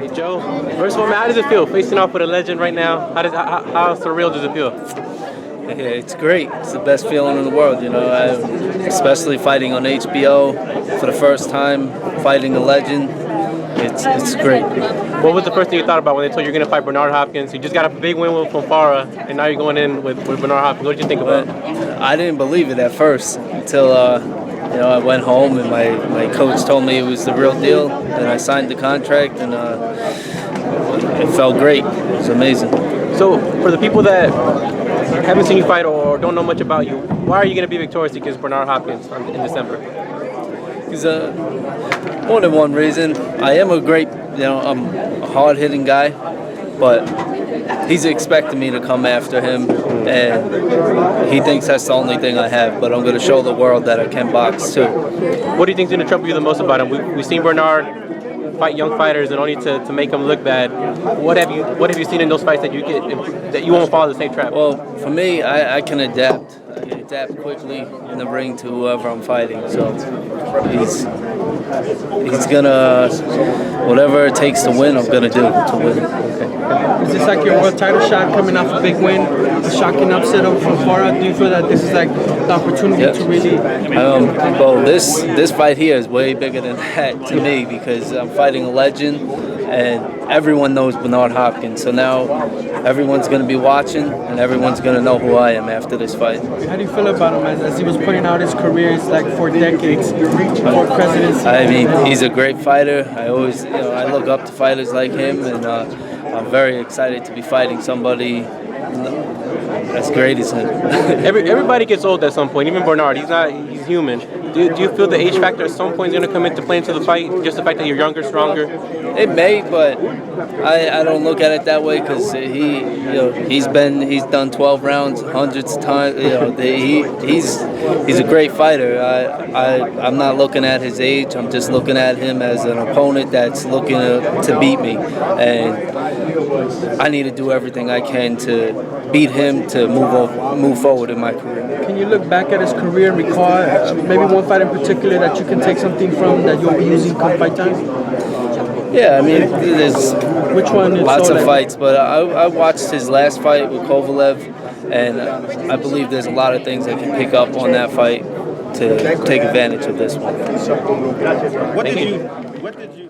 Hey Joe, first of all, man, how does it feel facing off with a legend right now? How surreal does it feel? Yeah, it's great. It's the best feeling in the world, you know. Especially fighting on HBO for the first time, fighting a legend. It's great. What was the first thing you thought about when they told you you're going to fight Bernard Hopkins? You just got a big win from Farah, and now you're going in with Bernard Hopkins. What did you think about it? I didn't believe it at first until I went home and my coach told me it was the real deal. And I signed the contract, and it felt great. It was amazing. So for the people that haven't seen you fight or don't know much about you, why are you going to be victorious against Bernard Hopkins in December? Because more than one reason. I am I'm a hard-hitting guy, but he's expecting me to come after him, and he thinks that's the only thing I have. But I'm going to show the world that I can box too. What do you think's going to trouble you the most about him? We've seen Bernard fight young fighters and only to make them look bad. What have you seen in those fights that you won't fall in the same trap? Well, for me, I can adapt. I can adapt quickly in the ring to whoever I'm fighting. So he's gonna, whatever it takes to win, I'm gonna do to win. Okay. Is this like your world title shot coming off a big win, a shocking upset from Farah? Do you feel that this is like the opportunity to really? Well, this fight here is way bigger than that to me because I'm fighting a legend, and everyone knows Bernard Hopkins. So now everyone's going to be watching, and everyone's going to know who I am after this fight. How do you feel about him as he was putting out his career? It's like for decades, for presidency. I mean, he's a great fighter. I always, I look up to fighters like him, and I'm very excited to be fighting somebody as great as him. Everybody gets old at some point. Even Bernard, he's human. Do you feel the age factor at some point is going to come into play into the fight? Just the fact that you're younger, stronger? It may, but I don't look at it that way because he's done 12 rounds hundreds of times. He's a great fighter. I'm not looking at his age. I'm just looking at him as an opponent that's looking to beat me, and I need to do everything I can to beat him to move forward in my career. Can you look back at his career and recall maybe one fight in particular that you can take something from that you'll be using come fight time? Yeah, I mean, there's which one? Lots of fights, but I watched his last fight with Kovalev, and I believe there's a lot of things I can pick up on that fight to take advantage of this one. What did you